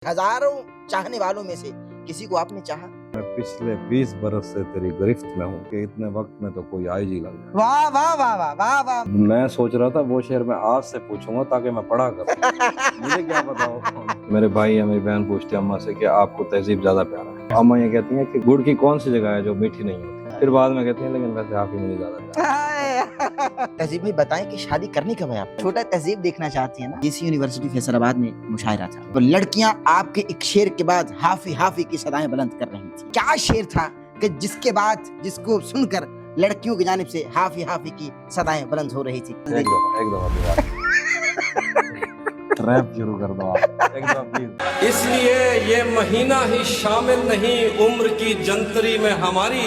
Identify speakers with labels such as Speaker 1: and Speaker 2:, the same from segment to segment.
Speaker 1: हजारों चाहने वालों में से किसी को आपने चाहा?
Speaker 2: मैं पिछले 20 बरस से तेरी गिरफ्त में हूँ कि इतने वक्त में तो कोई आईजी लग जाए।
Speaker 1: वाह वाह वाह वाह वाह वाह।
Speaker 2: मैं सोच रहा था वो शेर मैं आज से पूछूंगा ताकि मैं पढ़ा करूँ। मुझे क्या पता हो। मेरे भाई या मेरी बहन पूछती है अम्मा से कि आपको तहजीब ज्यादा प्यारा है। अम्मा ये कहती है कि गुड़ की कौन सी जगह है जो मीठी नहीं होती। फिर बाद में कहती है लेकिन वैसे आप ही मुझे ज्यादा प्यारा है।
Speaker 1: तहजीब भाई बताएं कि शादी करनी कब है आप? छोटा तहजीब देखना चाहती है ना? इसी यूनिवर्सिटी फैसलाबाद में मुशायरा था, तो लड़कियां आपके एक शेर के बाद हाफी हाफी की सदाएं बुलंद कर रही थी। क्या शेर था कि जिसके बाद जिसको सुनकर लड़कियों की जानिब से हाफी हाफी की सदाएं बुलंद हो रही थी?
Speaker 2: एक दफा रैप शुरू कर दो आप। एक दफा प्लीज।
Speaker 3: इसलिए ये महीना ही शामिल नहीं उम्र की जंतरी में हमारी।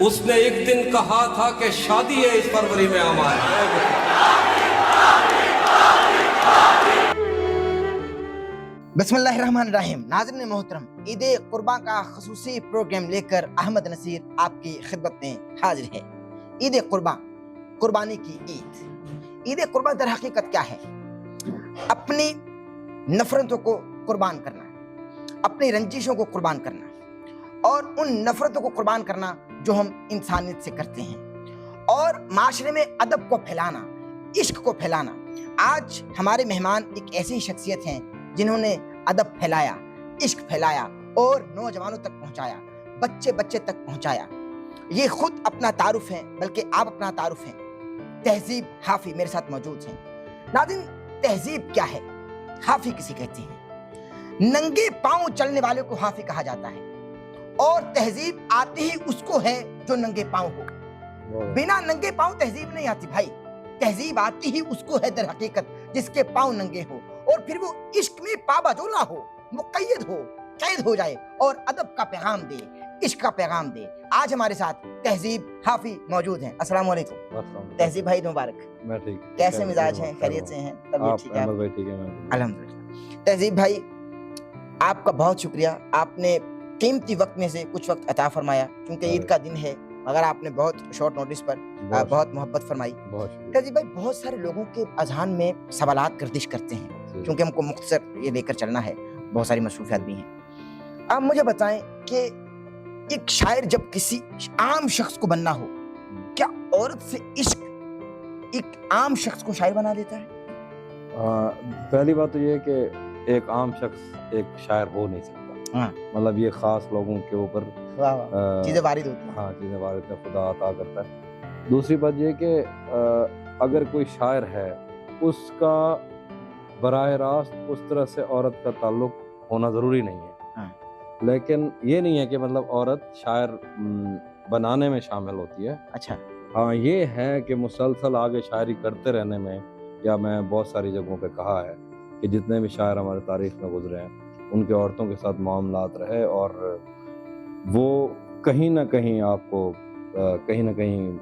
Speaker 3: उसने एक दिन कहा था कि शादी है इस फरवरी में हमारी।
Speaker 1: बिस्मिल्लाहिर्रहमानिर्रहीम। नाज़रीन मोहतरम, ईद कुर्बान का खसूसी प्रोग्राम लेकर अहमद नसीर आपकी खिदमत में हाजिर है। ईद कुर्बान, कुर्बानी की ईद। ईद कुर्बान दर हकीकत क्या है? अपनी नफरतों को कुर्बान करना, अपनी रंजिशों को कुर्बान करना और उन नफरतों को कुर्बान करना जो हम इंसानियत से करते हैं, और माशरे में अदब को फैलाना, इश्क को फैलाना। आज हमारे मेहमान एक ऐसी शख्सियत हैं जिन्होंने अदब फैलाया, इश्क फैलाया और नौजवानों तक पहुंचाया, बच्चे बच्चे तक पहुंचाया। ये खुद अपना तारुफ है, बल्कि आप अपना तारुफ हैं। तहजीब हाफी मेरे साथ मौजूद हैं। नाज़रीन, तहजीब क्या है? हाफी किसे कहते हैं? नंगे पांव चलने वाले को हाफी कहा जाता है, और तहजीब आती ही उसको है जो नंगे पांव हो। बिना नंगे पांव तहजीब नहीं आती भाई। तहजीब आती ही उसको है दर हकीकत जिसके पांव नंगे हो, और फिर वो इश्क में पाबाजोला हो, मुक़य्यद हो, कैद हो जाए और अदब का पैगाम दे, इश्क का पैगाम दे। आज हमारे साथ तहजीब हाफी मौजूद हैं। अस्सलाम वालेकुम तहजीब भाई, मुबारक।
Speaker 2: मैं ठीक।
Speaker 1: कैसे मिजाज हैं? खैरियत से हैं? तबीयत ठीक है?
Speaker 2: भाई ठीक है, मैं
Speaker 1: अल्हम्दुलिल्लाह। तहजीब भाई, आपका बहुत शुक्रिया, आपने कीमती वक्त में से कुछ वक्त अता फरमाया, क्योंकि ईद का दिन है, मगर आपने बहुत शॉर्ट नोटिस पर बहुत मोहब्बत फरमाई। तहजीब भाई, बहुत सारे लोगों के अजहान में सवालात गर्दिश करते हैं, क्योंकि हमको मुख्तसर ये लेकर चलना है, बहुत सारी मसरूफियात भी हैं। आप मुझे बताएं कि एक शायर जब किसी आम शख्स को बनना हो, क्या औरत से इश्क एक आम शख्स को शायर बना देता है?
Speaker 2: पहली बात तो ये है कि एक आम शख्स एक शायर हो नहीं सकता। मतलब ये खास लोगों के ऊपर
Speaker 1: चीजें वारिद होती हैं।
Speaker 2: हाँ, चीजें वारिद है, खुदा अता करता है। दूसरी बात ये कि अगर कोई शायर है, उसका बराह रास्त उस तरह से औरत का ताल्लुक होना ज़रूरी नहीं है। लेकिन ये नहीं है कि मतलब औरत शायर बनाने में शामिल होती है।
Speaker 1: अच्छा।
Speaker 2: हाँ, ये है कि मुसलसल आगे शायरी करते रहने में, या मैं बहुत सारी जगहों पे कहा है कि जितने भी शायर हमारे तारीख में गुजरे हैं, उनके औरतों के साथ मामलात रहे, और वो कहीं ना कहीं आपको कहीं ना कहीं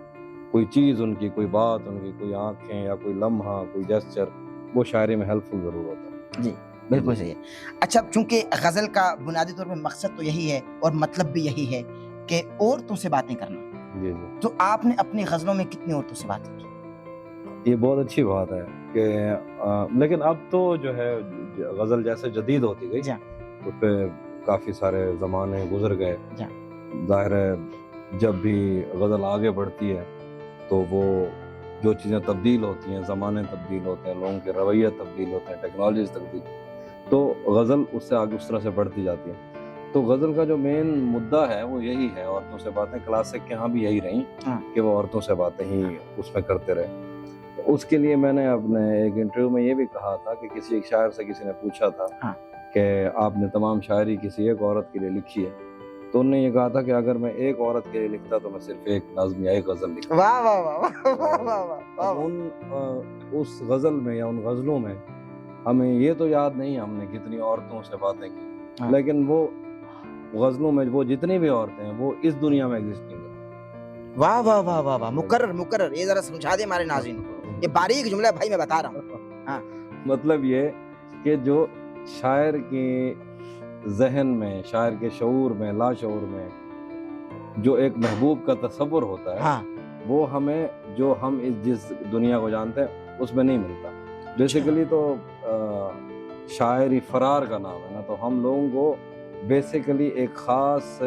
Speaker 2: कोई चीज़ उनकी, कोई बात उनकी, कोई आंखें या कोई लम्हा, कोई जेस्चर, वो शायरी में हेल्पफुल ज़रूर होता है।
Speaker 1: जी बिल्कुल सही है। अच्छा, चूंकि गज़ल का बुनियादी तौर पे मकसद तो यही है और मतलब भी यही है कि औरतों से बातें करना।
Speaker 2: जी जी।
Speaker 1: तो आपने अपनी गज़लों में कितनी औरतों से बातें की?
Speaker 2: ये बहुत अच्छी बात है कि लेकिन अब तो जो है गज़ल जैसे जदीद होती गई, उस पर काफ़ी सारे ज़माने गुजर गए। ज़ाहिर है जब भी गज़ल आगे बढ़ती है तो वो जो चीज़ें तब्दील होती हैं, ज़माने तब्दील होते हैं, लोगों के रवैये तब्दील होते हैं, टेक्नोलॉजीज़ तब्दील, तो गज़ल उससे आगे उस तरह से बढ़ती जाती है। तो गज़ल का जो मेन मुद्दा है वो यही है, औरतों से बातें। क्लासिक के यहाँ भी यही रही कि वो औरतों से बातें ही उसमें करते रहे। तो उसके लिए मैंने अपने एक इंटरव्यू में ये भी कहा था कि किसी एक शायर से किसी ने पूछा था कि आपने तमाम शायरी किसी एक औरत के लिए लिखी है, तो उन्होंने ये कहा था कि अगर मैं एक औरत के लिए लिखता तो मैं सिर्फ एक नज़्म या एक गज़ल लिखता।
Speaker 1: वाह वाह वाह वाह वाह वाह।
Speaker 2: उस गज़ल में या उन गज़लों में हमें ये तो याद नहीं हमने कितनी औरतों से बातें की, लेकिन वो गज़लों में वो जितनी भी औरतें हैं वो इस दुनिया में एग्जिस्ट नहीं करती।
Speaker 1: वाह वाह वाह वाह वाह। मुकर्रर ये जरा समझा दे हमारे नाज़रीन को, ये बारीक जुमला भाई मैं बता रहा हूँ।
Speaker 2: मतलब ये कि जो शायर के जहन में, शायर के शऊर में, लाशऊर में जो एक महबूब का तसव्वुर होता है, वो हमें, जो हम जिस दुनिया को जानते हैं उसमें नहीं मिलता। बेसिकली तो शायरी फरार का नाम है ना, तो हम लोगों को बेसिकली एक खास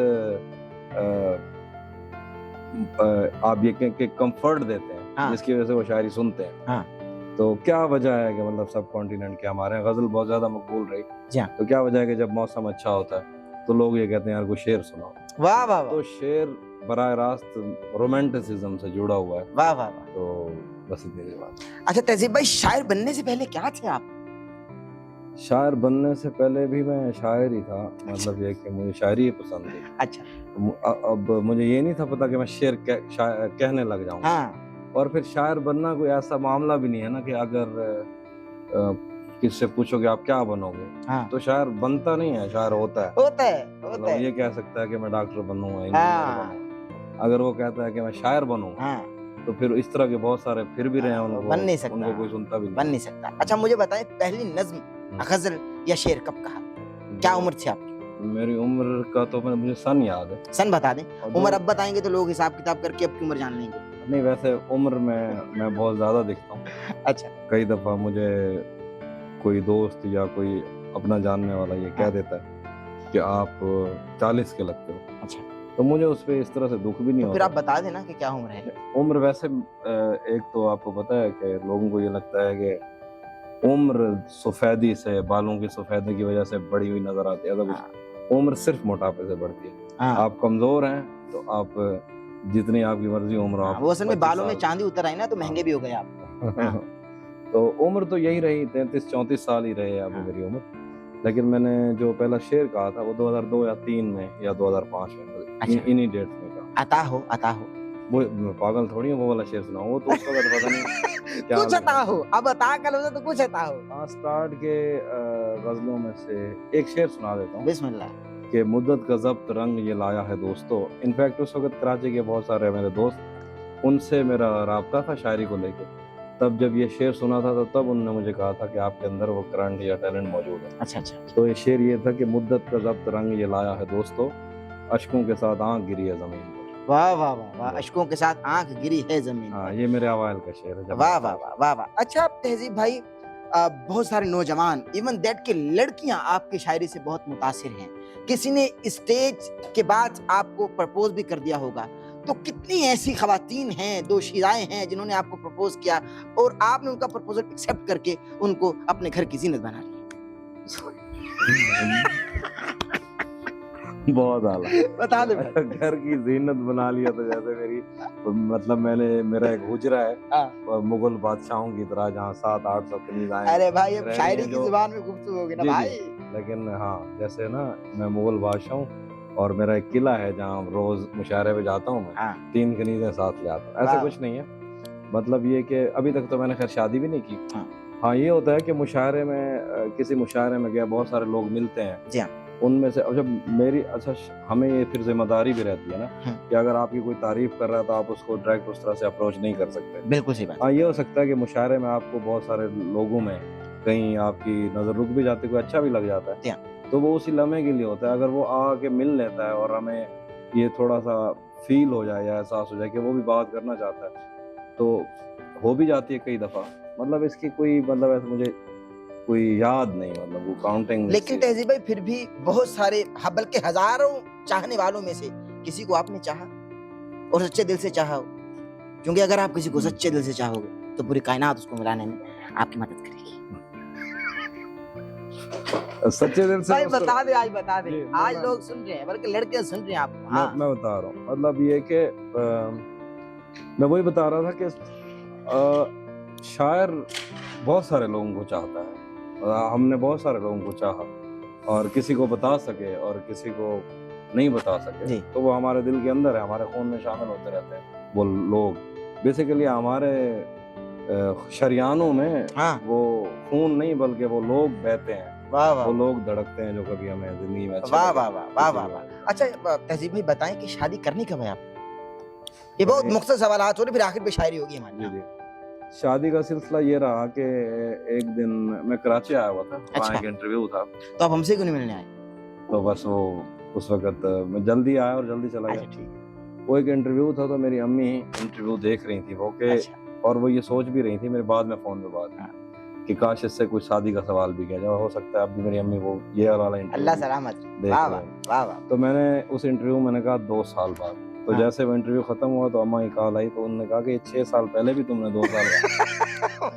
Speaker 2: आप ये कहें कि कंफर्ट देते हैं,
Speaker 1: हाँ।
Speaker 2: जिसकी वजह से वो शायरी सुनते हैं।
Speaker 1: हाँ।
Speaker 2: तो क्या वजह है कि मतलब सब कॉन्टिनेंट के हमारे यहाँ गजल बहुत ज्यादा मकबूल रही।
Speaker 1: जी हाँ।
Speaker 2: तो क्या वजह है कि जब मौसम अच्छा होता है तो लोग ये कहते हैं यार कोई शेर सुनाओ।
Speaker 1: वाह वाह वाह
Speaker 2: तो शेर बराह रास्त रोमांटिसिज्म से जुड़ा हुआ है।
Speaker 1: वाह वाह वाह।
Speaker 2: तो बस इतनी सी बात।
Speaker 1: अच्छा तहजीब भाई, शायर बनने से पहले क्या थे आप?
Speaker 2: शायर बनने से पहले भी मैं शायर ही था, मतलब ये कि मुझे शायरी ही पसंद थी।
Speaker 1: अच्छा।
Speaker 2: अब मुझे ये नहीं था पता कि मैं शेर कहने लग जाऊं।
Speaker 1: हाँ।
Speaker 2: और फिर शायर बनना कोई ऐसा मामला भी नहीं है ना कि अगर किससे पूछोगे आप क्या बनोगे,
Speaker 1: हाँ।
Speaker 2: तो शायर बनता नहीं है, शायर होता है।
Speaker 1: होता है
Speaker 2: मतलब ये कह सकता है कि मैं डॉक्टर बनूंगा, इंजीनियर
Speaker 1: हाँ।
Speaker 2: बनूंगा। अगर वो कहता है कि मैं शायर बनूंगा,
Speaker 1: हाँ।
Speaker 2: तो फिर इस तरह के बहुत सारे फिर भी रहे हैं, उनको
Speaker 1: बन नहीं सकता,
Speaker 2: उनको कोई सुनता भी
Speaker 1: बन
Speaker 2: नहीं।
Speaker 1: नहीं सकता। अच्छा मुझे बताएं, पहली नज्म, गजल या शेर कब कहा? क्या उम्र थी आपकी?
Speaker 2: मेरी उम्र का तो मुझे सन याद है।
Speaker 1: सन बता दें।
Speaker 2: और
Speaker 1: उम्र अब बताएंगे तो लोग हिसाब किताब करके आपकी उम्र जान लेंगे।
Speaker 2: नहीं, वैसे उम्र में मैं बहुत ज्यादा दिखता हूँ।
Speaker 1: अच्छा।
Speaker 2: कई दफा मुझे कोई दोस्त या कोई अपना जानने वाला ये कह देता है कि आप 40 के लगते हो।
Speaker 1: अच्छा।
Speaker 2: तो मुझे उस पे इस तरह से दुख भी नहीं
Speaker 1: तो
Speaker 2: होता।
Speaker 1: फिर आप बता देना कि क्या उम्र है।
Speaker 2: उम्र वैसे एक तो आपको पता है कि लोगों को ये लगता है कि उम्र सफेदी से, बालों की सफेदी की वजह से बढ़ी हुई नजर आती है, ऐसा कुछ। उम्र सिर्फ मोटापे से बढ़ती है।
Speaker 1: हाँ।
Speaker 2: आप कमजोर हैं तो आप जितनी आपकी मर्जी उम्र
Speaker 1: हाँ,
Speaker 2: आप
Speaker 1: वो असल में
Speaker 2: 25
Speaker 1: बालों में
Speaker 2: साल।
Speaker 1: चांदी उतर आई ना, तो महंगे भी हो गए आप।
Speaker 2: तो उम्र तो यही रही, 33-34 साल ही रहे अभी मेरी उम्र। लेकिन मैंने जो पहला शेर कहा था वो 2002 या 3 में या 2005 में,
Speaker 1: अच्छा।
Speaker 2: इन्हीं डेट्स में कहा।
Speaker 1: अता हो, अता हो।
Speaker 2: वो पागल थोड़ी है वो वाला शेर सुनाऊं, वो तो उस वक्त पता नहीं क्या
Speaker 1: कुछ अता हो, अब अता कर लो तो कुछ अता हो।
Speaker 2: हाँ, स्टार्ट के गजलों में से एक शेर सुना देता हूँ
Speaker 1: बिस्मिल्लाह।
Speaker 2: कि मुद्दत का ज़ब्त रंग ये लाया है दोस्तों। इनफैक्ट उस वक्त कराची के बहुत सारे मेरे दोस्त, उनसे मेरा राब्ता था शायरी को लेकर। तब जब ये शेर सुना था तो तब उन्होंने मुझे कहा था कि आपके अंदर वो करंट या टैलेंट मौजूद है।
Speaker 1: अच्छा अच्छा।
Speaker 2: तो ये शेर ये था कि मुद्दत का ज़ब्त रंग ये लाया है दोस्तों, अश्कों के साथ आंख गिरी है ज़मीन पर।
Speaker 1: वाह वाह वाह वाह, अश्कों के साथ आंख गिरी है जमीन
Speaker 2: हाँ,
Speaker 1: पर।
Speaker 2: ये मेरे अवाइल का शेर है।
Speaker 1: वाह वाह वाह वाह वाह। अच्छा आप तहजीब भाई, बहुत सारे नौजवान, इवन दैट के लड़कियां आपकी शायरी से बहुत मुतासिर हैं। किसी ने स्टेज के बाद आपको प्रपोज भी कर दिया होगा, तो कितनी ऐसी खवातीन हैं, दो शीराएं हैं जिन्होंने आपको प्रपोज किया और आपने उनका प्रपोजल एक्सेप्ट करके उनको अपने घर की जीनत बना लिया?
Speaker 2: बहुत आला।
Speaker 1: बता दे भाई।
Speaker 2: घर की जीनत बना लिया तो जैसे मेरी, मतलब मेरा एक हुजरा है और मुगल बादशाहों की तरह, जहाँ 700-800 कनीज़ाएं।
Speaker 1: अरे भाई अब
Speaker 2: रह रही
Speaker 1: शायरी
Speaker 2: हैं
Speaker 1: की
Speaker 2: जो-
Speaker 1: जुबान में गुफ्तगू होगी ना
Speaker 2: जी,
Speaker 1: भाई।
Speaker 2: लेकिन हाँ, जैसे ना मैं मुगल बादशाह हूँ और मेरा एक किला है जहाँ रोज मुशायरे पे जाता हूँ मैं।
Speaker 1: हाँ।
Speaker 2: 3 कनीज़ें साथ ले आता हूँ। ऐसा
Speaker 1: वाह।
Speaker 2: कुछ नहीं है, मतलब ये कि अभी तक तो मैंने खैर शादी भी नहीं की।
Speaker 1: हाँ।
Speaker 2: हाँ, ये होता है कि मुशायरे में, किसी मुशायरे में गया, बहुत सारे लोग मिलते हैं।
Speaker 1: जी हाँ।
Speaker 2: उनमें से, और जब मेरी, अच्छा हमें ये फिर जिम्मेदारी भी रहती है ना कि अगर आपकी कोई तारीफ कर रहा है तो आप उसको डायरेक्ट उस तरह से अप्रोच नहीं कर सकते।
Speaker 1: बिल्कुल सही बात।
Speaker 2: हाँ, ये हो सकता है कि मुशायरे में आपको बहुत सारे लोगों में कहीं आपकी नज़र रुक भी जाती है, कोई अच्छा भी लग जाता है, तो वो उसी लम्हे के लिए होता है। अगर वो आके मिल लेता है और हमें ये थोड़ा सा फील हो जाए या एहसास हो जाए कि वो भी बात करना चाहता है, तो हो भी जाती है कई दफ़ा। मतलब इसकी कोई, मतलब ऐसे मुझे कोई याद नहीं, मतलब वो काउंटिंग।
Speaker 1: लेकिन तहजीब भाई फिर भी बहुत सारे, बल्कि हजारों चाहने वालों में से किसी को आपने चाहा और सच्चे दिल से चाहा हो, क्योंकि अगर आप किसी को सच्चे दिल से चाहोगे तो पूरी कायनात उसको मिलाने में आपकी मदद करेगी।
Speaker 2: सच्चे दिल से
Speaker 1: भाई बता दे, आज बता दे।
Speaker 2: जी,
Speaker 1: आज
Speaker 2: मैं-
Speaker 1: लोग सुन रहे हैं, बल्कि लड़के सुन रहे हैं आपको। हाँ।
Speaker 2: मैं बता रहा हूँ, मतलब ये कि मैं वही बता रहा था कि शायर बहुत सारे लोगों को चाहता है, हमने बहुत सारे लोगों को चाहा और किसी को बता सके और किसी को नहीं बता सके, तो वो हमारे दिल के अंदर है, हमारे खून में शामिल होते रहते हैं वो लोग। बेसिकली हमारे शरियानों में वो खून नहीं बल्कि वो लोग बहते हैं,
Speaker 1: वाह वाह,
Speaker 2: वो लोग धड़कते हैं जो कभी हमें जिंदगी में
Speaker 1: वाह वाह वाह वाह वाह। अच्छा तहजीब भाई बताएं कि शादी करनी कब है आप? ये बहुत मुख्तसर सवाल हो रहे, फिर आखिर पे शायरी होगी हमारी।
Speaker 2: जी। शादी का सिलसिला ये रहा कि एक दिन मैं कराची आया हुआ था,
Speaker 1: अच्छा।
Speaker 2: एक इंटरव्यू था,
Speaker 1: तो आप हमसे क्यों नहीं मिलने आए?
Speaker 2: तो बस वो उस वक्त मैं जल्दी आया और जल्दी चला
Speaker 1: अच्छा
Speaker 2: गया।
Speaker 1: ठीक है।
Speaker 2: वो एक इंटरव्यू था, तो मेरी अम्मी इंटरव्यू देख रही थी वो के,
Speaker 1: अच्छा।
Speaker 2: और वो ये सोच भी रही थी, मेरे बाद में फोन पे बात कि काश इससे कुछ शादी का सवाल भी किया जाए, हो सकता है अब भी मेरी अम्मी वो ये वाला
Speaker 1: अल्लाह
Speaker 2: इंटरव्यू
Speaker 1: सलामत।
Speaker 2: देख
Speaker 1: वाह
Speaker 2: रहे
Speaker 1: वाह
Speaker 2: हैं।
Speaker 1: वाह वाह।
Speaker 2: तो मैंने उस इंटरव्यू मैंने कहा 2 साल बाद, तो
Speaker 1: हाँ।
Speaker 2: जैसे वो इंटरव्यू खत्म हुआ तो अम्मा की कॉल आई, तो उन्होंने कहा कि ये 6 साल पहले भी तुमने 2 साल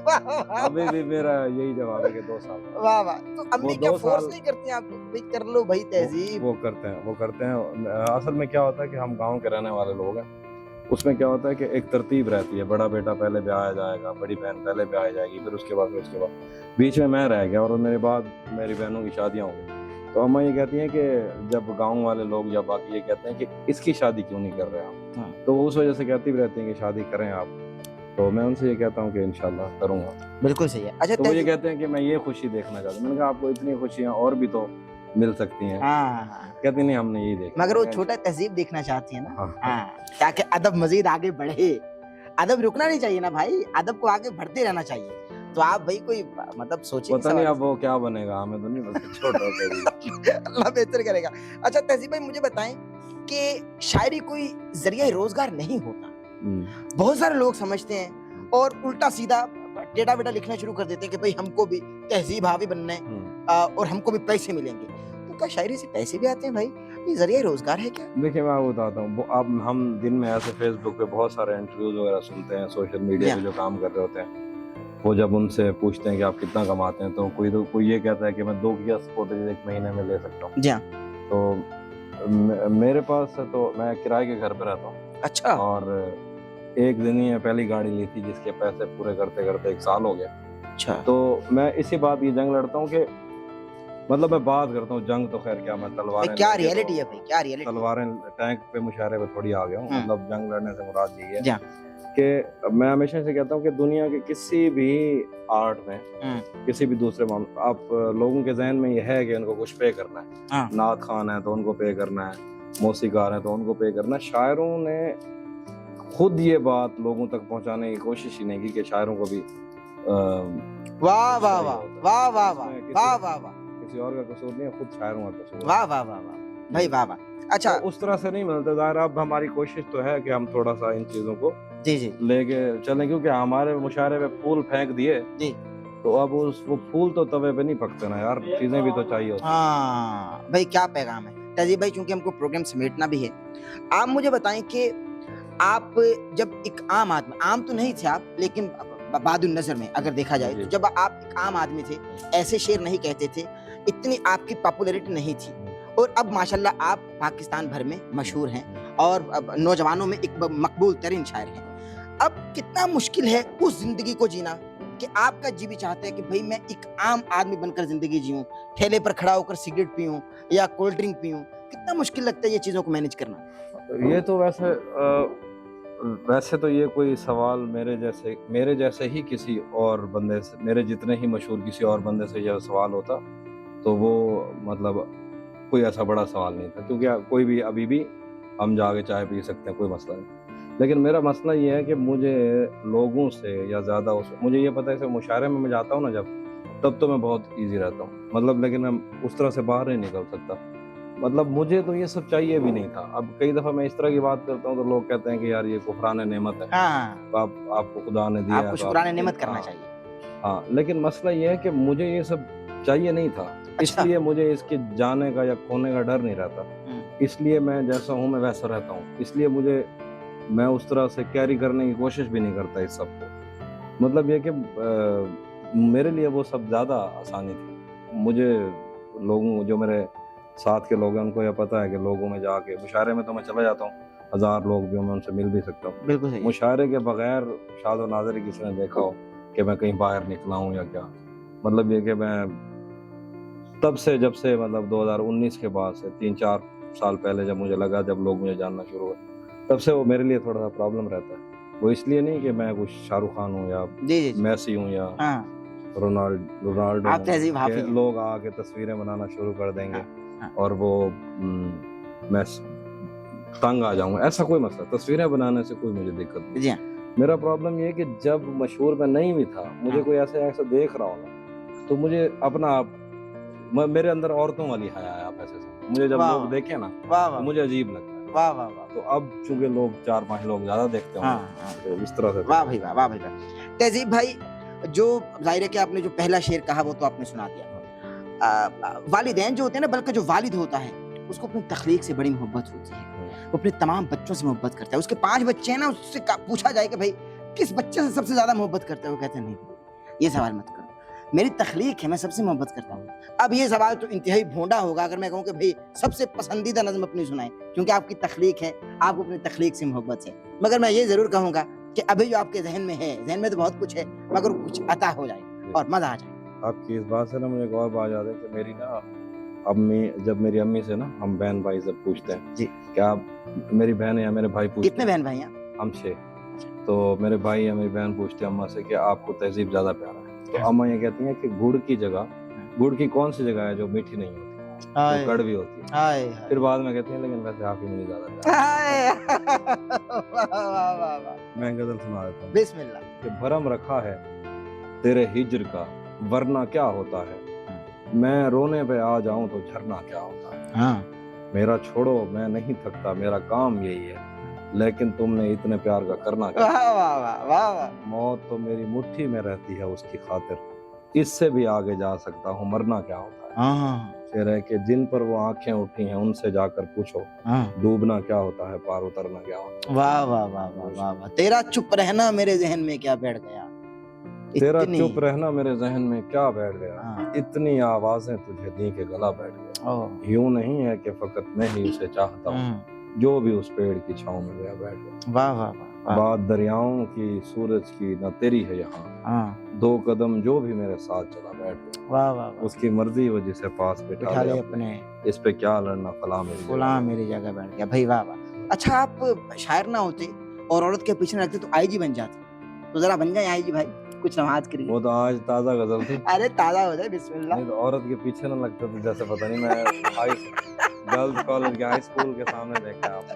Speaker 1: वाह वाह
Speaker 2: अभी भी मेरा यही जवाब है कि 2 साल बाद।
Speaker 1: वाह वाह। तो अम्मी
Speaker 2: वो
Speaker 1: क्या
Speaker 2: 2
Speaker 1: फोर्स
Speaker 2: साल
Speaker 1: नहीं करती हैं आपको, भाई कर लो भाई तहजीब?
Speaker 2: वो करते हैं। असल में क्या होता है कि हम गांव के रहने वाले लोग हैं, उसमें क्या होता है कि एक तरतीब रहती है, बड़ा बेटा पहले ब्याह जाएगा, बड़ी बहन पहले ब्याह जाएगी, फिर उसके बाद बीच में मैं रह गया और मेरे बाद मेरी बहनों की शादियां हो गई। तो अम्मा ये कहती हैं कि जब गांव वाले लोग या बाकी ये कहते हैं कि इसकी शादी क्यों नहीं कर रहे आप,
Speaker 1: हाँ।
Speaker 2: तो वो उस वजह से कहती भी रहती हैं कि शादी करें आप। तो मैं उनसे ये कहता हूँ कि इंशाल्लाह करूँगा।
Speaker 1: बिल्कुल सही है। अच्छा
Speaker 2: तो वो ये
Speaker 1: तहजीब,
Speaker 2: कहते हैं कि मैं ये खुशी देखना चाहता हूँ। मैंने कहा आपको इतनी खुशियाँ और भी तो मिल सकती हैं।
Speaker 1: हाँ,
Speaker 2: कहती नहीं हमने यही देखा।
Speaker 1: मगर वो छोटा तहजीब देखना चाहती है ना।
Speaker 2: हाँ।
Speaker 1: हाँ, ताकि अदब मजीद आगे बढ़े। अदब रुकना नहीं चाहिए ना भाई, अदब को आगे बढ़ते रहना चाहिए। तो आप भाई कोई मतलब सोचिए
Speaker 2: पता नहीं अब वो क्या बनेगा, हमें तो नहीं पता, छोटा होकर
Speaker 1: अल्लाह बेहतर करेगा। अच्छा तहजीब भाई मुझे बताएं कि शायरी कोई जरिया रोजगार नहीं होता। बहुत सारे लोग समझते हैं और उल्टा सीधा टेढ़ा बेटा लिखना शुरू कर देते हैं कि भाई हमको भी तहजीब हावी बनना है और हमको भी पैसे मिलेंगे। तो क्या शायरी से पैसे भी आते हैं भाई? ये जरिया रोजगार है क्या?
Speaker 2: देखिए मैं आपको बताता हूँ, अब हम दिन में ऐसे फेसबुक पे बहुत सारे इंटरव्यूज वगैरह सुनते हैं, सोशल मीडिया पे जो काम कर रहे होते हैं, वो जब उनसे पूछते हैं कि आप कितना कमाते हैं, तो कोई ये कहता है कि मैं 2 गिलास फुटेज एक महीने में ले सकता हूँ।
Speaker 1: जी हाँ।
Speaker 2: तो मेरे पास तो मैं किराए के घर पे रहता हूँ।
Speaker 1: अच्छा।
Speaker 2: और एक दिन ही पहली गाड़ी ली थी जिसके पैसे पूरे करते करते 1 साल हो गया।
Speaker 1: अच्छा।
Speaker 2: तो मैं इसी बात की जंग लड़ता हूँ कि मतलब मैं बात करता हूँ जंग, तो खैर क्या मैं तलवारें,
Speaker 1: क्या रियलिटी है भाई, क्या रियलिटी?
Speaker 2: तलवारें टैंक पे मुशायरे पे थोड़ी आ गया हूँ। मतलब जंग लड़ने से मुराद यही है
Speaker 1: हाँ।
Speaker 2: कि मैं हमेशा से कहता हूँ कि दुनिया के किसी भी आर्ट में, किसी भी दूसरे मामले, आप लोगों के जहन में यह है कि उनको कुछ पे करना है। नात खान है तो उनको पे करना है, मौसीकार है तो उनको पे करना है। शायरों ने खुद ये बात लोगों तक पहुंचाने की कोशिश ही नहीं की कि शायरों को भी
Speaker 1: वाह वाह वाह वाह वाह वाह वाह वाह वाह,
Speaker 2: किसी और का कसूर नहीं है, खुद शायरों का कसूर है।
Speaker 1: वाह वाह वाह वाह भाई वाह वाह। अच्छा
Speaker 2: तो उस तरह से नहीं मिलता ज़ाहिर। अब हमारी कोशिश तो है कि हम थोड़ा सा इन चीजों को
Speaker 1: जी जी
Speaker 2: लेके चलें, क्योंकि हमारे मुशायरे में फूल फेंक दिए
Speaker 1: जी,
Speaker 2: तो अब वो फूल तो तवे पे नहीं पकते ना यार, चीजें भी तो चाहिए होती हैं।
Speaker 1: हाँ भाई क्या पैगाम है तहजीब भाई, क्योंकि हमको प्रोग्राम समेटना भी है। आप मुझे बताएं कि आप जब एक आम आदमी, आम तो नहीं थे आप, लेकिन बादुल नजर में अगर देखा जाए तो जब आप एक आम आदमी थे, ऐसे शेर नहीं कहते थे, इतनी आपकी पॉपुलैरिटी नहीं थी, और अब माशाल्लाह आप पाकिस्तान भर में मशहूर हैं और अब नौजवानों में एक मकबूल तरीन शायर हैं। अब कितना मुश्किल है उस जिंदगी को जीना कि आपका जी भी चाहता है कि भाई मैं एक आम आदमी बनकर जिंदगी जीऊं, ठेले पर खड़ा होकर सिगरेट पीऊं या कोल्ड ड्रिंक पीऊं। कितना मुश्किल लगता है ये चीजों को मैनेज करना?
Speaker 2: ये तो वैसे तो ये कोई सवाल मेरे जैसे ही किसी और बंदे से, मेरे जितने ही मशहूर किसी और बंदे से यह सवाल होता तो वो मतलब कोई ऐसा बड़ा सवाल नहीं था, क्योंकि कोई भी अभी भी हम जाके चाय पी सकते हैं, कोई मसला नहीं। लेकिन मेरा मसला ये है कि मुझे लोगों से या ज़्यादा मुझे ये पता है कि मुशायरे में मैं जाता हूँ ना जब, तब तो मैं बहुत इजी रहता हूँ, मतलब लेकिन मैं उस तरह से बाहर नहीं निकल सकता। मतलब मुझे तो ये सब चाहिए भी नहीं था। अब कई दफ़ा मैं इस तरह की बात करता हूँ तो लोग कहते हैं कि यार ये कुफरान नेमत है,
Speaker 1: हाँ,
Speaker 2: तो आपको खुदा ने दिया,
Speaker 1: आपको शुक्राने नेमत करना चाहिए।
Speaker 2: हाँ, लेकिन मसला ये है कि मुझे ये सब चाहिए नहीं था।
Speaker 1: अच्छा।
Speaker 2: इसलिए मुझे इसके जाने का या खोने का डर नहीं रहता, इसलिए मैं जैसा हूँ मैं वैसा रहता हूँ, इसलिए मैं उस तरह से कैरी करने की कोशिश भी नहीं करता इस सब को। मतलब ये कि मेरे लिए वो सब ज़्यादा आसानी थी। मुझे लोगों, जो मेरे साथ के लोग हैं, उनको यह पता है कि लोगों में जाके मुशायरे में तो मैं चला जाता हूँ, 1000 लोग भी मैं उनसे मिल भी सकता हूँ।
Speaker 1: बिल्कुल सही।
Speaker 2: मुशायरे के बगैर शाद और नाज़र किसी ने देखा हो कि मैं कहीं बाहर निकला हूँ या क्या? मतलब ये कि मैं तब से, जब से मतलब 2019 के बाद से 3-4 साल पहले जब मुझे लगा, जब लोग मुझे जानना शुरू हुए, तब से वो मेरे लिए थोड़ा सा प्रॉब्लम रहता है। वो इसलिए नहीं कि मैं कुछ शाहरुख खान हूँ या मैसी हूँ या रोनाल्डो
Speaker 1: आप तहजीब हाफिज
Speaker 2: हूँ, लोग आके तस्वीरें बनाना शुरू कर देंगे और वो मैं तंग आ जाऊंगा, ऐसा कोई मसला। तस्वीरें बनाने से कोई मुझे दिक्कत नहीं। मेरा प्रॉब्लम ये है कि जब मशहूर मैं नहीं भी था, मुझे कोई ऐसा देख रहा हो ना, तो मुझे अपना आप, मेरे अंदर औरतों वाली हया है, आप ऐसे मुझे जब लोग देखे ना तो मुझे अजीब लगता है।
Speaker 1: वाह वाह वाह।
Speaker 2: तो अब चूंकि लोग 4-5 लोग ज्यादा देखते हैं, तो इस तरह से।
Speaker 1: वाह भाई वाह, वाह भाई वाह। तहजीब भाई जो जाहिर है कि आपने जो पहला शेर कहा वो तो आपने सुना दिया। वालिदैन जो होते हैं ना, बल्कि जो वालिद होता है उसको अपनी तख्लीक से बड़ी मोहब्बत होती है, वो अपने तमाम बच्चों से मोहब्बत करता है। उसके 5 बच्चे हैं ना, उससे पूछा जाए कि भाई किस बच्चे से सबसे ज्यादा मोहब्बत करता है, वो कहते हैं नहीं ये सवाल मत करो, मेरी तख्लीक है, मैं सबसे मोहब्बत करता हूँ। अब ये सवाल तो इंतहाई भोंडा होगा अगर मैं कहूँ कि भाई सबसे पसंदीदा नज़्म अपनी सुनाएं, क्योंकि आपकी तख्लीक है, आपको अपनी तख्लीक से मोहब्बत है। मगर मैं ये ज़रूर कहूँगा कि अभी जो आपके जहन में है, जहन में तो बहुत कुछ है, मगर कुछ अता हो जाए और मज़ा आ जाए।
Speaker 2: आपकी इस बात से ना मुझे एक और बात याद है कि मेरी ना अम्मी, जब मेरी अम्मी से ना हम बहन भाई सब पूछते हैं
Speaker 1: जी,
Speaker 2: क्या मेरी बहन या मेरे भाई पूछते
Speaker 1: कितने बहन भाई हैं?
Speaker 2: हम 6, तो मेरे भाई या मेरी बहन पूछते हैं अम्मा से कि आपको तहजीब ज्यादा प्यारा है, तो अम्मा ये कहती हैं कि गुड़ की जगह, गुड़ की कौन सी जगह है जो मीठी नहीं होती, जो कड़वी होती है। फिर बाद में कहती हैं लेकिन वैसे आप ही मुझे ज्यादा प्यारा। मैं गजल सुना देता हूँ।
Speaker 1: बिस्मिल्लाह।
Speaker 2: कि भरम रखा है तेरे हिज्र का, वरना क्या होता है, मैं रोने पे आ जाऊं तो झरना क्या होता है।
Speaker 1: हाँ,
Speaker 2: मेरा छोड़ो मैं नहीं थकता, मेरा काम यही है, लेकिन तुमने इतने प्यार का करना क्या।
Speaker 1: वाह वाह वाह वाह वाह।
Speaker 2: मौत तो मेरी मुट्ठी में रहती है उसकी खातिर, इससे भी आगे जा सकता हूँ, मरना क्या होता है।
Speaker 1: हाँ
Speaker 2: शेर है कि जिन पर वो आंखें उठी हैं उनसे जाकर पूछो,
Speaker 1: हाँ,
Speaker 2: डूबना क्या होता है, पार उतरना क्या होता
Speaker 1: वाह वाह वाह वाह वाह वाह। तेरा चुप रहना मेरे जहन में क्या बैठ गया,
Speaker 2: है। तेरा चुप रहना मेरे जहन में क्या बैठ गया,
Speaker 1: हाँ,
Speaker 2: इतनी आवाजें तुझे दी के गला बैठ गया।
Speaker 1: ओह,
Speaker 2: यूं नहीं है कि फकत मैं ही उसे चाहता हूँ, जो भी उस पेड़ की छांव में गया बैठ गया।
Speaker 1: वाह वाह वाह वाह।
Speaker 2: बात दरियाओं की सूरज की न तेरी है यहाँ,
Speaker 1: हाँ,
Speaker 2: 2 कदम जो भी मेरे साथ चला बैठ गया।
Speaker 1: वाह वाह वाह।
Speaker 2: उसकी मर्जी वो जिसे पास
Speaker 1: बिठा
Speaker 2: बिठा
Speaker 1: ले
Speaker 2: ले
Speaker 1: अपने,
Speaker 2: इस पे क्या लड़ना, फला मेरी
Speaker 1: फुला
Speaker 2: जगह।
Speaker 1: मेरी जगह बैठ गया। भाई वाह वाह। अच्छा, आप शायर ना होते और औरत के पीछे न लगते तो आईजी बन जाते, तो जरा बन जाए आईजी भाई, कुछ नमाज करिए।
Speaker 2: वो तो आज ताजा गजल थी।
Speaker 1: अरे ताजा हो जाए, बिस्मिल्लाह।
Speaker 2: नहीं तो औरत के पीछे ना लगता तो जैसे पता नहीं मैं गर्ल्स कॉलेज के हाई स्कूल के सामने देखा है आपने।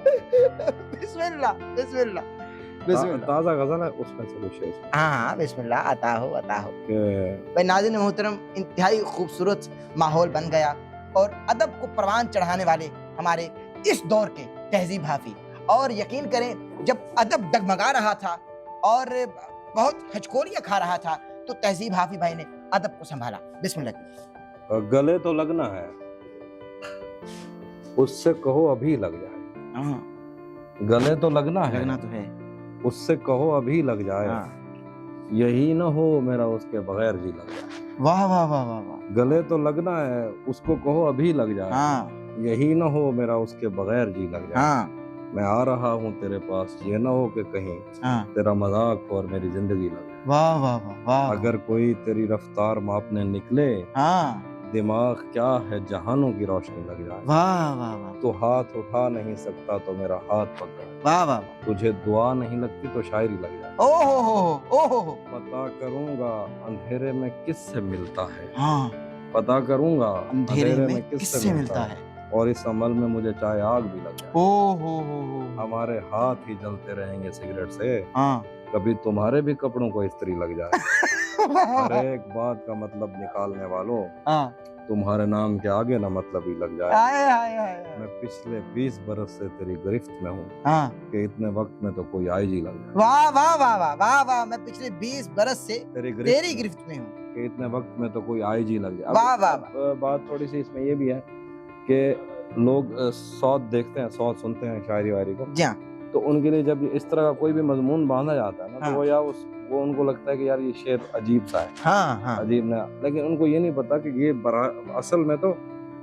Speaker 1: बिस्मिल्लाह बिस्मिल्लाह बिस्मिल्लाह।
Speaker 2: ताजा गजल है, उसमें से कुछ है इसमें।
Speaker 1: हाँ बिस्मिल्लाह, आता हो आता हो।
Speaker 2: कि
Speaker 1: भाई नाज़रीन मोहतरम, इंतहाई खूबसूरत माहौल बन गया और अदब को परवान चढ़ाने वाले हमारे इस दौर के तहजीब हाफी, और यकीन करें जब अदब डगमगा रहा था और बहुत हचकोरियां खा रहा था तो तहजीब हाफी भाई ने अदब को संभाला। बिस्मिल्लाह।
Speaker 2: गले तो लगना है, उससे कहो अभी लग जाए।
Speaker 1: हाँ,
Speaker 2: गले तो लगना है,
Speaker 1: लगना तो है।
Speaker 2: उससे कहो अभी लग जाए।
Speaker 1: हाँ।
Speaker 2: यही ना हो मेरा उसके बगैर जी लग जाए।
Speaker 1: वाह वाह वाह वाह वाह।
Speaker 2: गले तो लगना है, उसको कहो अभी लग जाए।
Speaker 1: हाँ
Speaker 2: यही ना हो मेरा उसके बगैर जी लग जाए।
Speaker 1: हाँ
Speaker 2: मैं आ रहा हूँ तेरे पास, ये ना हो कि कहीं
Speaker 1: हाँ।
Speaker 2: तेरा मजाक हो और मेरी जिंदगी लग जाए।
Speaker 1: वाह वाह वाह वाह।
Speaker 2: अगर कोई तेरी रफ्तार मापने निकले,
Speaker 1: हाँ,
Speaker 2: दिमाग क्या है जहानों की रोशनी लग जाए।
Speaker 1: वाह वाह वाह
Speaker 2: तो हाथ उठा नहीं सकता तो मेरा हाथ पकड़,
Speaker 1: वाह वाह।
Speaker 2: तुझे दुआ नहीं लगती तो शायरी लग जाए।
Speaker 1: ओहो हो हो।
Speaker 2: पता करूंगा अंधेरे में किससे मिलता है,
Speaker 1: हाँ,
Speaker 2: पता करूंगा
Speaker 1: अंधेरे में किससे मिलता है।
Speaker 2: और इस अमल में मुझे चाहे आग भी लग जाए।
Speaker 1: ओहो हो।
Speaker 2: हमारे हाथ ही जलते रहेंगे सिगरेट से,
Speaker 1: हाँ।
Speaker 2: कभी तुम्हारे भी कपड़ों को इस्त्री लग जाए। हर एक बात का मतलब निकालने वालों,
Speaker 1: हाँ।
Speaker 2: तुम्हारे नाम के आगे ना मतलब ही लग जाए।
Speaker 1: आए आए आए।
Speaker 2: मैं पिछले 20 बरस से तेरी गिरफ्त में हूँ,
Speaker 1: हाँ।
Speaker 2: कि इतने वक्त में तो कोई आईजी लग जाए।
Speaker 1: वाह वाह वाह वाह वाह वाह। मैं पिछले 20 बरस से
Speaker 2: तेरी
Speaker 1: तेरी गिरफ्त में हूँ,
Speaker 2: कि इतने वक्त में तो कोई आईजी लग जाए।
Speaker 1: वाह वाह
Speaker 2: अब बात थोड़ी सी इसमें ये भी है कि लोग सौत देखते हैं, सौत सुनते हैं शायरी वायरी को,
Speaker 1: जी हाँ।
Speaker 2: तो उनके लिए जब इस तरह का कोई भी मजमून बांधा जाता है ना,
Speaker 1: हाँ।
Speaker 2: तो वो या वो उनको लगता है कि यार ये शेर अजीब सा है,
Speaker 1: हाँ हाँ
Speaker 2: अजीब ना, लेकिन उनको ये नहीं पता कि ये असल में तो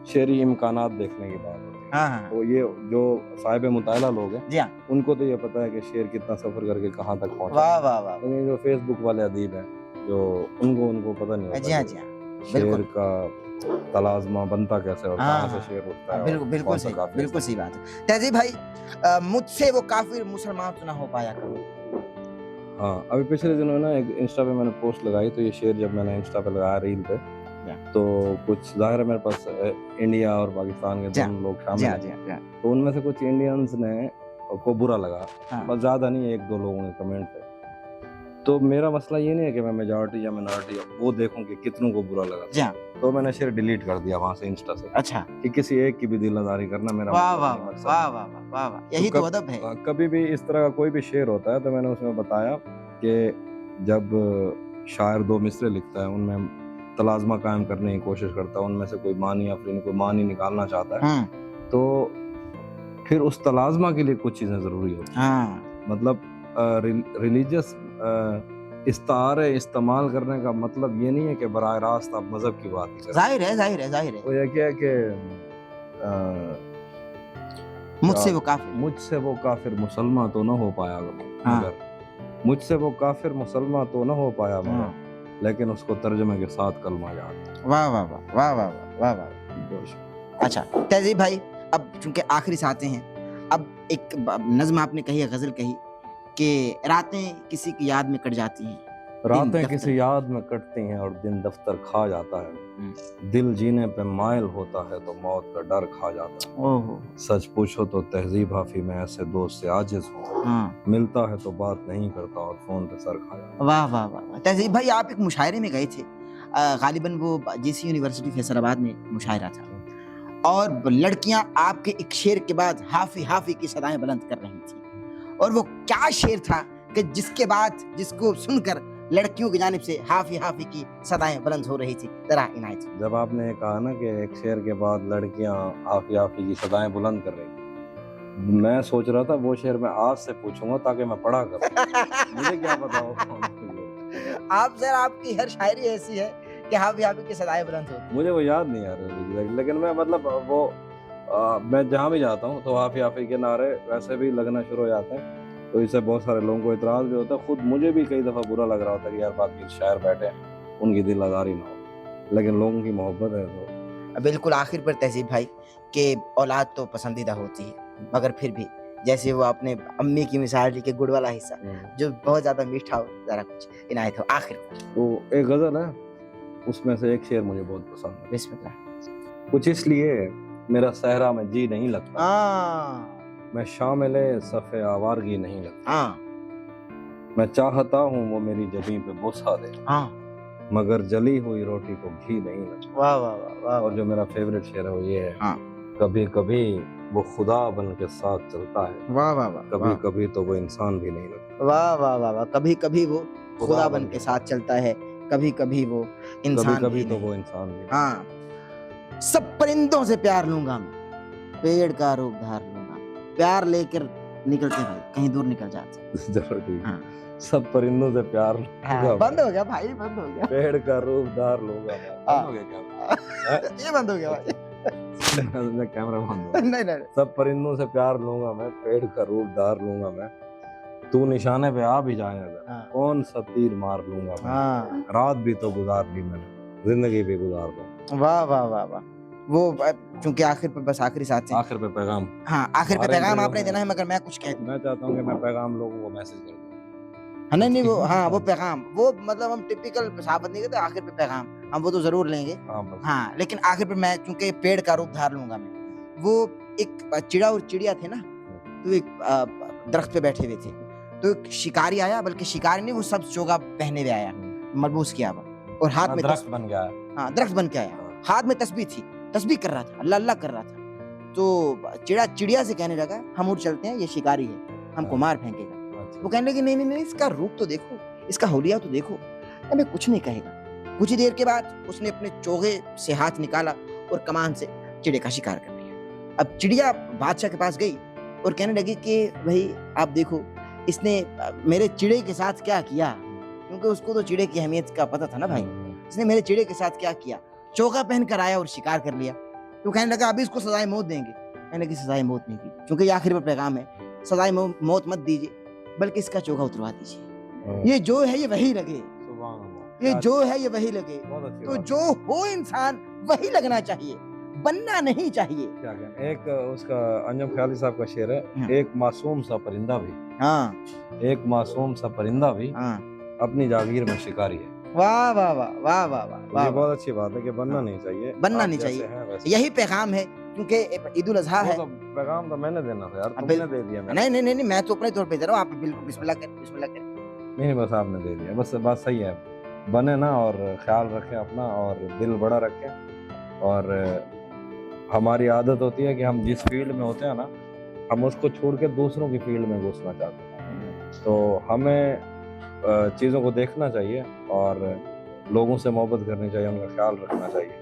Speaker 2: शेरी इम्कानात देखने की बात होती है।
Speaker 1: हाँ हाँ।
Speaker 2: तो ये जो साहिब मुताला लोग हैं,
Speaker 1: जी हाँ।
Speaker 2: उनको तो ये पता है कि शेर कितना सफर करके कहाँ तक पहुंचा।
Speaker 1: वाह वाह वाह।
Speaker 2: लेकिन जो फेसबुक वाले अदीब हैं, जो उनको पता नहीं होता
Speaker 1: जी हाँ
Speaker 2: कि
Speaker 1: जी हाँ।
Speaker 2: शेर
Speaker 1: बिल्कुल।
Speaker 2: का तलाजमा बनता कैसे और
Speaker 1: हाँ,
Speaker 2: कहाँ से
Speaker 1: हाँ।
Speaker 2: शेर उठता है।
Speaker 1: बिल्कुल
Speaker 2: और
Speaker 1: बिल्कुल
Speaker 2: कौन सा
Speaker 1: सही,
Speaker 2: काफिया
Speaker 1: बिल्कुल सही बात है। तहजीब भाई, मुझसे वो काफिर मुसलमान तो ना हो पाया करो।
Speaker 2: हाँ, अभी पिछले दिनों ना एक इंस्टा पे मैंने पोस्ट लगाई, तो ये शेर जब मैंने इंस्टा पे लगाया रील पे, तो कुछ जाहिर है मेरे पास इंडिया और पाकिस्तान के दोनों लोग शामिल हैं,
Speaker 1: जी हाँ।
Speaker 2: तो उनमें से कुछ इंडियंस ने को बुरा लगा,
Speaker 1: हाँ।
Speaker 2: बस ज्यादा नहीं, 1-2 लोगों ने कमेंट पे। तो मेरा मसला ये नहीं है कि मैं मेजॉरिटी या मिनॉरिटी वो देखूं कि कितनों को बुरा लगा,
Speaker 1: जी हाँ।
Speaker 2: तो मैंने शेर डिलीट कर दिया वहां से, इंस्टा से,
Speaker 1: अच्छा।
Speaker 2: कि किसी एक की भी दिलदारी करना मेरा
Speaker 1: वाह
Speaker 2: मतलब
Speaker 1: वाह
Speaker 2: नहीं, मकसद
Speaker 1: वाह
Speaker 2: नहीं।
Speaker 1: वाह वाह वाह वाह। यही तो अदब है।
Speaker 2: कभी भी इस तरह का कोई भी शेर होता है तो मैंने उसमें बताया कि जब शायर 2 मिसरे लिखता है, उनमें तलाज़मा कायम करने की कोशिश करता है, उनमें से कोई मानी आफरीन कोई मानी निकालना चाहता है, तो फिर उस तलाज़मा के लिए कुछ चीज़ें ज़रूरी होती हैं। मतलब रिलीजियस इस्तारे इस्तेमाल करने का मतलब ये नहीं है कि बराह रास्त आप मजहब की बात ही करें।
Speaker 1: जाहिर है।
Speaker 2: वो ये क्या है कि मुझसे वो काफिर मुसलमान तो न हो पाया मगर मुझसे वो काफिर मुसलमान तो न हो पाया मगर लेकिन उसको तर्जुमे के साथ कलमा याद।
Speaker 1: वाह वाह वाह वाह वाह वाह वाह। अच्छा तहजीब भाई, अब चूंकि आखिरी साथें हैं, अब एक नज्म आपने कही है, गजल कही कि रातें किसी की याद में कट जाती हैं,
Speaker 2: रातें किसी याद में कटती हैं और दिन दफ्तर खा जाता है, दिल जीने पे मायल होता है तो मौत का डर खा जाता है।
Speaker 1: ओहो।
Speaker 2: सच पूछो तो तहजीब हाफी में ऐसे दोस्त से आजिज हूँ, मिलता है तो बात नहीं करता और फोन पे सर खा जाता है।
Speaker 1: वाह वाह वाह। तहजीब भाई, आप एक मुशायरे में गए थे, गालिबन वो जीसी यूनिवर्सिटी फैसलाबाद में मुशायरा था, और लड़कियां आपके एक शेर के बाद हाफी हाफी की सदाएं बुलंद कर रही थी, और वो क्या शेर था कि जिसके बाद जिसको सुनकर लड़कियों की जानिब से हाफी हाफी की सदाएं बुलंद हो रही थी, जरा इनायत।
Speaker 2: जब आपने कहा ना कि एक शेर के बाद लड़कियां हाफी हाफी की सदाएं बुलंद कर रही थी, मैं सोच रहा था वो शेर मैं आज से पूछूंगा ताकि मैं पढ़ा करूं। मुझे क्या पता हो।
Speaker 1: आप सर, आपकी हर शायरी ऐसी है कि हाफी हाफी की सदाएं बुलंद होती।
Speaker 2: मुझे वो याद नहीं आ रहा, लेकिन मैं मतलब वो मैं जहाँ भी जाता हूँ तो हाफी हाफी के नारे वैसे भी लगना शुरू हो जाते हैं, तो इससे बहुत सारे लोगों को इतराज भी होता है। खुद मुझे भी कई दफ़ा बुरा लग रहा होता है कि यार बाकी शायर बैठे हैं, उनकी दिल आज़ारी ना हो, लेकिन लोगों की मोहब्बत है तो।
Speaker 1: बिल्कुल आखिर पर तहजीब भाई के औलाद तो पसंदीदा होती है, मगर फिर भी जैसे वो अपने अम्मी की मिसाल दी के गुड़ वाला हिस्सा जो बहुत ज़्यादा मीठा हो, ज़रा कुछ इनायत हो आखिर पर।
Speaker 2: तो एक गज़ल है, उसमें से एक शेर मुझे बहुत पसंद है।
Speaker 1: बिस्मिल्लाह।
Speaker 2: कुछ इसलिए मेरा सहरा में जी नहीं लगता, मैं शामिले सफ़े आवारगी नहीं लगता, मैं चाहता हूँ वो मेरी जबीं पे बोसा दे, मगर जली हुई रोटी को घी नहीं लगता।
Speaker 1: वाह वाह वाह।
Speaker 2: और जो मेरा फेवरेट शेर है वो ये है, कभी कभी वो खुदा बन के साथ चलता है,
Speaker 1: वाह वाह वाह,
Speaker 2: कभी कभी तो वो इंसान भी नहीं लगता।
Speaker 1: वाह वाह वाह वाह। कभी कभी वो खुदा बन के साथ चलता है, कभी कभी वो इंसान
Speaker 2: कभी
Speaker 1: भी
Speaker 2: तो
Speaker 1: नहीं।
Speaker 2: वो इंसान भी।
Speaker 1: हाँ। सब परिंदों से प्यार लूंगा मैं, पेड़ का रूप धार लूंगा, प्यार लेकर निकलते भाई कहीं दूर निकल जाते।
Speaker 2: जरूर ठीक। सब परिंदों से प्यार लूंगा,
Speaker 1: बंद हो गया भाई, बंद हो गया।
Speaker 2: पेड़ का रूप धार लूंगा, बंद हो गया क्या?
Speaker 1: ये बंद हो गया भाई।
Speaker 2: कैमरा बंद हो।
Speaker 1: नहीं नहीं।
Speaker 2: सब परिंदों से प्यार लूंगा मैं, पेड़ का रूप धार लूंगा मैं, तू निशाने पे आ भी जाए अगर, कौन सा तीर मार लूंगा मैं, रात भी तो गुजार ली मैंने, जिंदगी भी गुजार दूं।
Speaker 1: वाह वाह वाह वाह। वो चूंकि आखिर पे बस आखिरी साथ
Speaker 2: आखिर पे पैगाम।
Speaker 1: हाँ, आखिर पे पैगाम आपने देना है, मगर मैं कुछ कह दूं।
Speaker 2: मैं चाहता हूँ कि मैं पैगाम लोगों को मैसेज कर दूं।
Speaker 1: नहीं वो, हाँ वो पैगाम, वो मतलब हम टिपिकल साहबत नहीं कहते, आखिर पे पैगाम हम वो तो जरूर लेंगे। हाँ, लेकिन आखिर पे मैं चूंकि पेड़ का रूप धार लूंगा मैं, वो एक चिड़ा और चिड़िया थे ना, तो एक दरख्त पे बैठे हुए थे, तो एक शिकारी आया, बल्कि शिकारी नहीं, वो सब चोगा पहने हुए आया, मलबूस किया हुआ, और हाथ में
Speaker 2: दरख्त बन गया।
Speaker 1: हाँ, दरख्त बन के आया, हाथ में तस्बीह थी, तस्बीह कर रहा था, अल्लाह अल्लाह कर रहा था। तो चिड़ा चिड़िया से कहने लगा, हम उड़ चलते हैं, ये शिकारी है, हमको मार फेंकेगा। वो कहने लगे नहीं, इसका रूप तो देखो, इसका हुलिया तो देखो, हमें कुछ नहीं कहेगा। कुछ ही देर के बाद उसने अपने चोगे से हाथ निकाला और कमान से चिड़े का शिकार कर लिया। अब चिड़िया बादशाह के पास गई और कहने लगी कि भाई आप देखो, इसने मेरे चिड़े के साथ क्या किया, क्योंकि उसको तो चिड़े की अहमियत का पता था ना भाई, इसने मेरे चिड़े के साथ क्या किया, चोगा पहन कर आया और शिकार कर लिया। तो कहने लगा अभी इसको सजाए मौत देंगे। कहने लगी सजाए मौत नहीं दी, क्योंकि ये आखिर पर पैगाम है, सजाए मौत मत दीजिए, बल्कि इसका चोगा उतरवा दीजिए, ये जो है ये वही लगे, ये जो है ये वही लगे। तो जो हो इंसान वही लगना चाहिए, बनना नहीं चाहिए।
Speaker 2: क्या कहना? एक उसका अंजम ख्याली साहब का शेर है, एक मासूम सा परिंदा भी, एक मासूम सा परिंदा भी अपनी जागीर में शिकारी है।
Speaker 1: वाह वाह वाह वाह वाह वाह।
Speaker 2: ये बहुत अच्छी बात है कि बनना नहीं चाहिए,
Speaker 1: बनना नहीं चाहिए, यही पैगाम है, क्योंकि ईद उल अज़हा है।
Speaker 2: पैगाम तो मैंने देना था यार, तुमने दे दिया।
Speaker 1: नहीं, मैं तो अपने तौर पे दे रहा हूँ, आप बिल्कुल बिस्मिल्लाह करें।
Speaker 2: नहीं, बस आपने दे दिया, बस बात सही है। बने ना, और ख्याल रखें अपना, और दिल बड़ा रखें। और हमारी आदत होती है कि हम जिस फील्ड में होते हैं ना, हम उसको छोड़ के दूसरों की फील्ड में घुसना चाहते हैं। तो हमें चीज़ों को देखना चाहिए और लोगों से मोहब्बत करनी चाहिए, उनका ख्याल रखना चाहिए,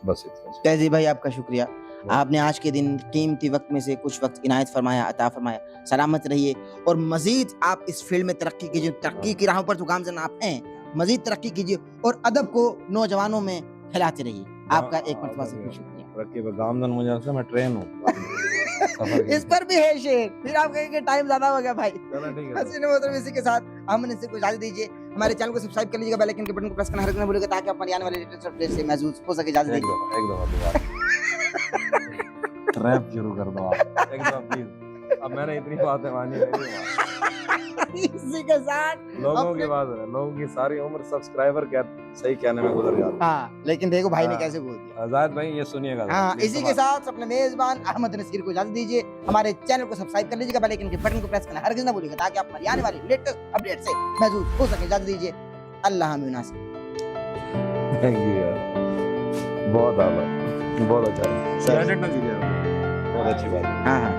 Speaker 2: बस इतना।
Speaker 1: तहजीब भाई आपका शुक्रिया, आपने आज के दिन कीमती वक्त में से कुछ वक्त इनायत फरमाया, अता फरमाया। सलामत रहिए और मजीद आप इस फील्ड में तरक्की कीजिए, तरक्की की राहों पर तो गामजन आप हैं, मजीद तरक्की कीजिए और अदब को नौजवानों में फैलाते रहिए। आपका एक मरतबा से शुक्रिया।
Speaker 2: तरक्की पे गामजन मुझे ऐसा, मैं ट्रेन हूँ
Speaker 1: इस पर भी है शेर, फिर आप कहेंगे टाइम ज्यादा हो गया भाई।
Speaker 2: चलो ठीक है।
Speaker 1: हसीन मोहतरम, इसी के साथ हमने से इजाजत दीजिए। हमारे चैनल को सब्सक्राइब कर लीजिएगा, बेल आइकन के बटन को प्रेस करना हरगिज़ ना भूलिएगा ताकि आप हमारे आने वाले लेटेस्ट अपडेट से महसूस हो सके। इजाजत
Speaker 2: एक
Speaker 1: दीजिए।
Speaker 2: दफा ट्रैप शुरू कर दो आप, एक दफा प्लीज। अब मैंने इतनी बातें मानी,
Speaker 1: इसी के साथ
Speaker 2: लोगों की बात है, लोगों की सारी उम्र सब्सक्राइबर सही कहने में गुजर जाती है।
Speaker 1: हाँ, लेकिन देखो भाई ने
Speaker 2: हाँ।
Speaker 1: कैसे बोल दिया।
Speaker 2: आजाद भाई ये सुनिएगा।
Speaker 1: हाँ, इसी के साथ अपने मेजबान अहमद नसीर को इजाजत दीजिए। हमारे चैनल को सब्सक्राइब कर लीजिएगा, बेल आइकन के बटन को प्रेस करना हरगिज़ ना भूलिएगा ताकि आप हमारी आने वाली लेटेस्ट अपडेट से महसूस हो सके। इजाजत दीजिए। अल्लाह हामिद।
Speaker 2: थैंक यू यार, बहुत आभार, बहुत अच्छा, बहुत अच्छी बात है।
Speaker 1: हाँ हाँ।